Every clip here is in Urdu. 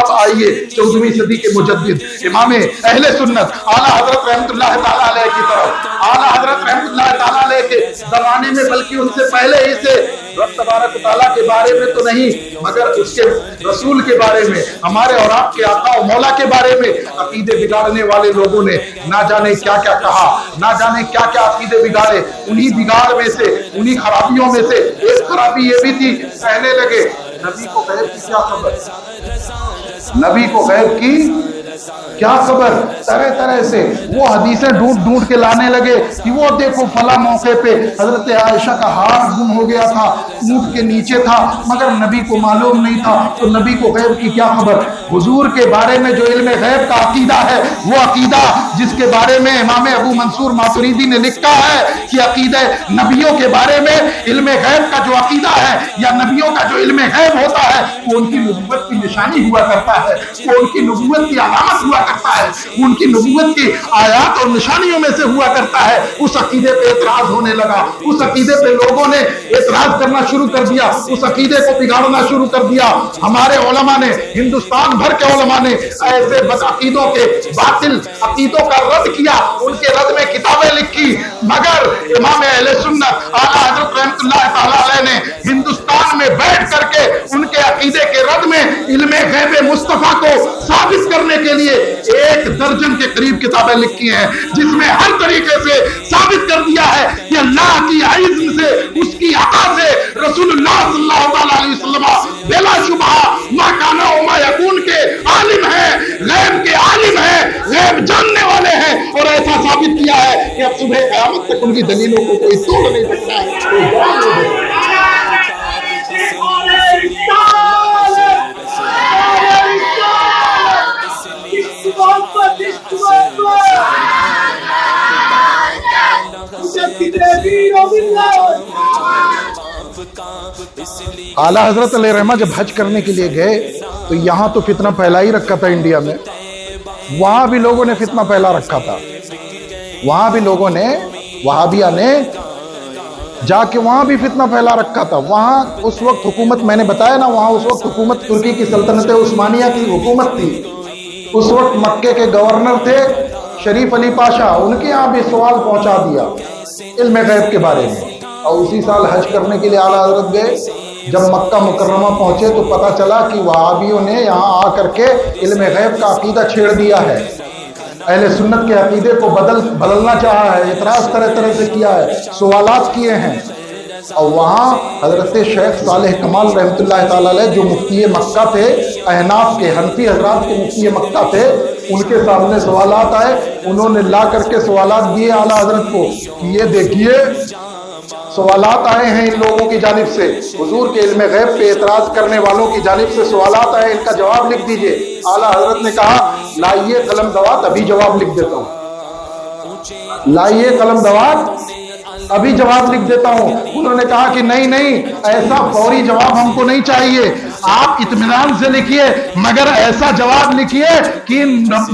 اب آئیے 14ویں صدی کے مجدد امام اہل سنت اعلیٰ حضرت رحمت اللہ تعالیٰ علیہ کی طرف، اعلیٰ حضرت رحمت اللہ تعالیٰ علیہ کے زمانے میں بلکہ ان سے پہلے ہی سے رب تبارک و تعالیٰ کے بارے میں تو نہیں مگر اس کے رسول کے بارے میں، ہمارے اور آپ کے آقا و مولا کے بارے میں عقیدے بگاڑنے والے لوگوں نے نہ جانے کیا کیا کہا، نہ جانے کیا کیا عقیدے بگاڑے۔ انہی بگاڑ میں سے، انہی خرابیوں میں سے ایک خرابی یہ بھی تھی، کہنے لگے نبی کو غیب کی کیا خبر، نبی کو غیب کی کیا خبر، طرح طرح سے وہ حدیثیں ڈھونڈ ڈھونڈ کے لانے لگے کہ وہ دیکھو فلاں موقع پہ حضرت عائشہ کا ہار گم ہو گیا تھا، اونٹ کے نیچے تھا مگر نبی کو معلوم نہیں تھا، تو نبی کو غیب کی کیا خبر۔ حضور کے بارے میں جو علم غیب کا عقیدہ ہے، وہ عقیدہ جس کے بارے میں امام ابو منصور ماتریدی نے لکھا ہے کہ عقیدہ نبیوں کے بارے میں علم غیب کا جو عقیدہ ہے یا نبیوں کا جو علم غیب ہوتا ہے وہ ان کی نبوت کی نشانی ہوا کرتا ہے، وہ ان کی نبوت کی علامت ہوا کرتا ہے، ان کی نبوت کی آیات اور نشانیوں میں سے ہوا کرتا ہے۔ اس عقیدے پہ اعتراض ہونے لگا، اس عقیدے پہ لوگوں نے اعتراض کرنا شروع کر دیا، اس عقیدے کو بگاڑنا شروع کر دیا۔ ہمارے علماء نے، ہندوستان بھر کے علماء نے ایسے بد عقیدوں کے باطل عقیدوں کا رد کیا، ان کے رد میں کتابیں لکھی، مگر امام اہل سنت اعلیٰ حضرت رحمت اللہ تعالیٰ علیہ نے ہندوستان میں بیٹھ کر کے ان کے عقیدے کے رد میں علم غیب مصطفیٰ کو ثابت کرنے کے لیے 1 درجن کے قریب کتابیں لکھی ہیں، جس میں ہر طریقے سے ثابت کر دیا ہے کہ اللہ کی عزم سے، اس کی عطا سے رسول اللہ صلی اللہ علیہ وسلم بلا شبہ ما کان و ما یکون کے عالم ہیں، غیب کے عالم ہیں، غیب جاننے والے ہیں، اور ایسا ثابت کیا ہے کہ اب صبح قیامت تک ان کی دلیلوں کو کوئی توڑ نہیں سکتا ہے۔ اعلیٰ حضرت علیہ رحمہ جب حج کرنے کے لیے گئے تو یہاں تو فتنہ پھیلا ہی رکھا تھا انڈیا میں، وہاں بھی لوگوں نے فتنہ پھیلا رکھا تھا، وہاں بھی لوگوں نے، وہابیہ نے جا کے وہاں بھی فتنہ پھیلا رکھا تھا۔ وہاں اس وقت حکومت، میں نے بتایا نا، وہاں اس وقت حکومت ترکی کی سلطنت عثمانیہ کی حکومت تھی، اس وقت مکے کے گورنر تھے شریف علی پاشا، ان کے یہاں بھی سوال پہنچا دیا علم غیب کے بارے میں، اور اسی سال حج کرنے کے لیے اعلیٰ حضرت گئے۔ جب مکہ مکرمہ پہنچے تو پتہ چلا کہ وہابیوں نے یہاں آ کر کے علم غیب کا عقیدہ چھیڑ دیا ہے، اہل سنت کے عقیدے کو بدلنا چاہا ہے، اعتراض طرح طرح سے کیا ہے، سوالات کیے ہیں۔ اور وہاں حضرت شیخ صالح کمال رحمت اللہ تعالیٰ علیہ جو مفتی مکہ تھے، احناف کے، حنفی حضرات کے مفتی مکہ تھے، ان کے سامنے سوالات آئے، انہوں نے لا کر کے سوالات دیے اعلیٰ حضرت کو کہ یہ دیکھیے سوالات آئے ہیں ان لوگوں کی جانب سے، حضور کے علم غیب پہ اعتراض کرنے والوں کی جانب سے سوالات آئے، ان کا جواب لکھ دیجئے۔ اعلیٰ حضرت نے کہا لائیے قلم دوات، ابھی جواب لکھ دیتا ہوں، لائیے قلم دوات، ابھی جواب لکھ دیتا ہوں۔ انہوں نے کہا کہ نہیں نہیں، ایسا فوری جواب ہم کو نہیں چاہیے، آپ اطمینان سے لکھیے، مگر ایسا جواب لکھیے کہ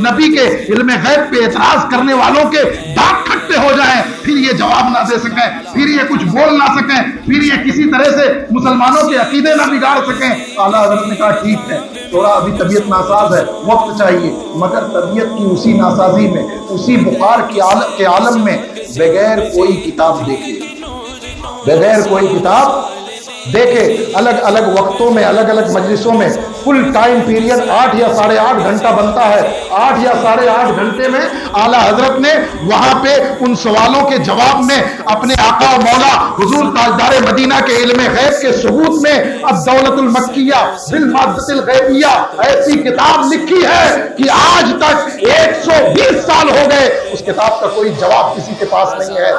نبی کے علم غیب پہ اعتراض کرنے والوں کے دانت کھٹے ہو جائیں، پھر یہ جواب نہ دے سکیں، پھر یہ کچھ بول نہ سکیں، پھر یہ کسی طرح سے مسلمانوں کے عقیدے نہ بگاڑ سکیں۔ اعلیٰ حضرت نے کہا ٹھیک ہے، تھوڑا ابھی طبیعت ناساز ہے، وقت چاہیے، مگر طبیعت کی اسی ناسازی میں، اسی بخار کے عالم میں بغیر کوئی کتاب دیکھے، بغیر کوئی کتاب دیکھے، الگ الگ وقتوں میں، الگ الگ مجلسوں میں فل ٹائم پیریڈ 8 یا 8.5 گھنٹہ بنتا ہے، 8 یا 8.5 گھنٹے میں اعلیٰ حضرت نے وہاں پہ ان سوالوں کے جواب میں اپنے آقا و مولا حضور تاجدار مدینہ کے علم غیب کے ثبوت میں الدولۃ المکیہ بالمادۃ الغیبیہ ایسی کتاب لکھی ہے کہ آج تک 120 سال ہو گئے اس کتاب کا کوئی جواب کسی کے پاس نہیں ہے،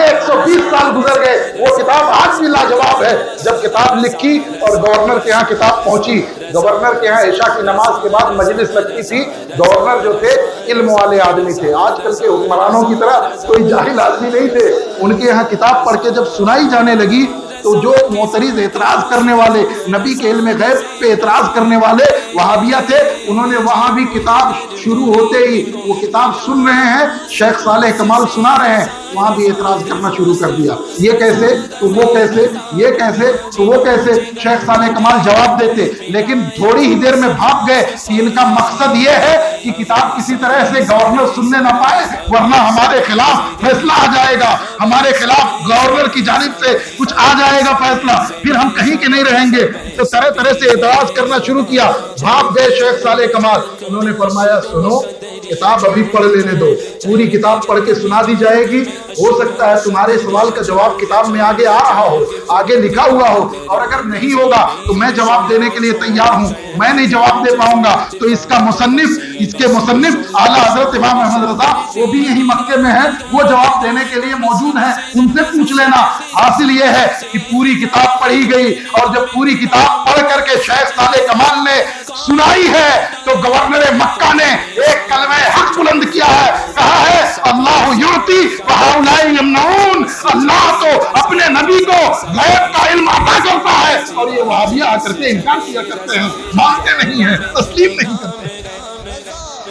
120 سال گزر گئے، وہ کتاب آج بھی لاجواب ہے۔ جب کتاب لکھی اور گورنر کے ہاں کتاب پہنچی، گورنر کے ہاں عشاء کی نماز کے بعد مجلس لگتی تھی، گورنر جو تھے علم والے آدمی تھے، آج کل کے حکمرانوں کی طرح کوئی جاہل آدمی نہیں تھے، ان کے ہاں کتاب پڑھ کے جب سنائی جانے لگی تو جو معترض اعتراض کرنے والے، نبی کے علم غیب پہ اعتراض کرنے والے وہابیہ تھے، انہوں نے وہاں بھی کتاب شروع ہوتے ہی وہ کتاب سن رہے ہیں، شیخ صالح کمال سنا رہے ہیں، وہاں بھی اعتراض کرنا شروع کر دیا، یہ کیسے تو وہ کیسے، یہ کیسے تو وہ کیسے۔ شیخ صالح کمال جواب دیتے، لیکن تھوڑی ہی دیر میں بھاگ گئے کہ ان کا مقصد یہ ہے کہ کتاب کسی طرح سے گورنر سننے نہ پائے، ورنہ ہمارے خلاف فیصلہ آ جائے گا، ہمارے خلاف گورنر کی جانب سے کچھ آ جائے گا فیصلہ، پھر ہم کہیں کے نہیں رہیں گے۔ تو طرح طرح سے اعتراض کرنا شروع کیا، بھاگ گئے شیخ صالح کمال۔ انہوں نے فرمایا سنو، کتاب ابھی پڑھ لینے دو، پوری کتاب پڑھ کے سنا دی جائے گی، ہو سکتا ہے تمہارے سوال کا جواب کتاب میں آگے آ رہا ہو، آگے لکھا ہوا ہو، اور اگر نہیں ہوگا تو میں جواب دینے کے لیے تیار ہوں، میں نہیں جواب دے پاؤں گا تو اس کے مصنف اعلیٰ حضرت امام احمد رضا وہ بھی یہی مکے میں ہے، وہ جواب دینے کے لیے موجود ہیں، ان سے پوچھ لینا۔ حاصل یہ ہے کہ پوری کتاب پڑھی گئی، اور جب پوری کتاب پڑھ کر کے شیخ صالح کمال نے سنائی ہے تو گورنر مکہ نے ایک کلمہ حق بلند کیا ہے، کہا ہے اللہ یعطی وہؤلاء یمنعون، اللہ تو اپنے نبی کو غیب کا علم عطا کرتا ہے، اور یہ وہابی آ کر کے انکار کیا کرتے ہیں، مانتے نہیں ہیں، تسلیم نہیں کرتے۔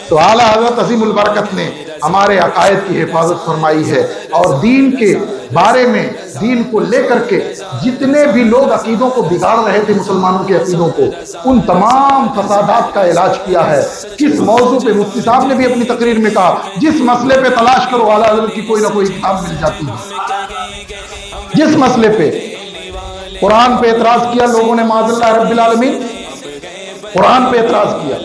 تو اعلیٰ حضرت عظیم البرکت نے ہمارے عقائد کی حفاظت فرمائی ہے، اور دین کے بارے میں، دین کو لے کر کے جتنے بھی لوگ عقیدوں کو بگاڑ رہے تھے، مسلمانوں کے عقیدوں کو، ان تمام فسادات کا علاج کیا ہے۔ کس موضوع پہ مفتی صاحب نے بھی اپنی تقریر میں کہا، جس مسئلے پہ تلاش کرو اعلیٰ حضرت کی کوئی نہ کوئی کتاب مل جاتی ہے۔ جس مسئلے پہ قرآن پہ اعتراض کیا لوگوں نے، معاذ اللہ رب العالمین، قرآن پہ اعتراض کیا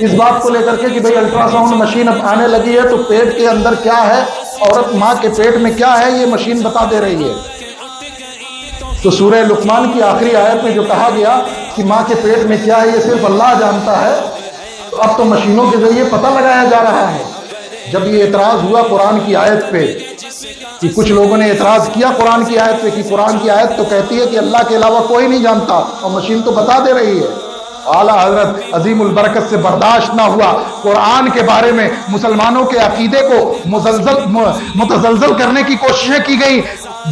اس بات کو لے کر کے کہ بھئی الٹرا ساؤنڈ مشین اب آنے لگی ہے تو پیٹ کے اندر کیا ہے، عورت ماں کے پیٹ میں کیا ہے، یہ مشین بتا دے رہی ہے۔ تو سورہ لقمان کی آخری آیت میں جو کہا گیا کہ ماں کے پیٹ میں کیا ہے یہ صرف اللہ جانتا ہے، تو اب تو مشینوں کے ذریعے پتہ لگایا جا رہا ہے۔ جب یہ اعتراض ہوا قرآن کی آیت پہ کہ کچھ لوگوں نے اعتراض کیا قرآن کی آیت پہ کہ قرآن کی آیت تو کہتی ہے کہ اللہ کے علاوہ کوئی نہیں جانتا، اور مشین تو بتا دے رہی ہے، اعلیٰ حضرت عظیم البرکت سے برداشت نہ ہوا، قرآن کے بارے میں مسلمانوں کے عقیدے کو متزلزل کرنے کی کوششیں کی گئی،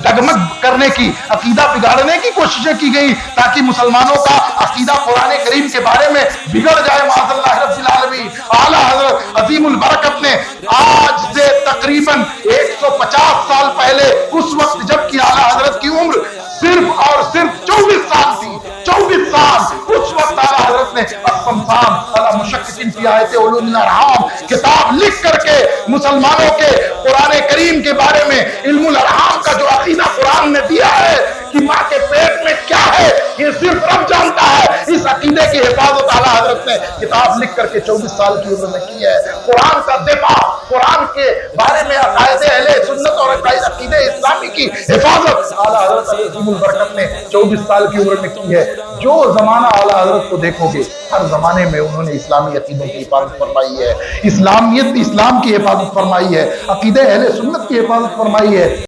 ڈگمگ کرنے کی، عقیدہ بگاڑنے کی کوششیں کی گئی، تاکہ مسلمانوں کا عقیدہ قرآن کریم کے بارے میں بگڑ جائے، معاذ اللہ رب العالمین۔ اعلیٰ حضرت عظیم البرکت نے آج سے تقریباً 150 سال پہلے، اس وقت جب کہ اعلیٰ حضرت کی عمر صرف اور صرف 24 سال تھی، 24 سال، اس وقت اعلیٰ حضرت نے الصمصام علی مشکک فی آیت علوم الارحام کتاب لکھ کر کے مسلمانوں کے قرآن کریم کے بارے میں علم الارحام کا جو عقیدہ قرآن نے دیا ہے کہ ماں کے پیٹ میں کیا ہے یہ صرف رب جانتا ہے، اس عقیدے کی حفاظت اعلیٰ حضرت نے کتاب لکھ کر کے 24 سال کی عمر میں کی ہے۔ قرآن کا دفاع، قرآن کے بارے میں عقائد اہل سنت اور عقیدہ اسلامی کی حفاظت اعلیٰ حضرت عظیم البرکت نے 24 سال کی عمر میں کی ہے۔ جو زمانہ اعلیٰ حضرت کو دیکھو گے، ہر زمانے میں انہوں نے اسلامی عقیدوں کی حفاظت فرمائی ہے، اسلام کی حفاظت فرمائی ہے، عقیدہ اہل سنت کی حفاظت فرمائی ہے۔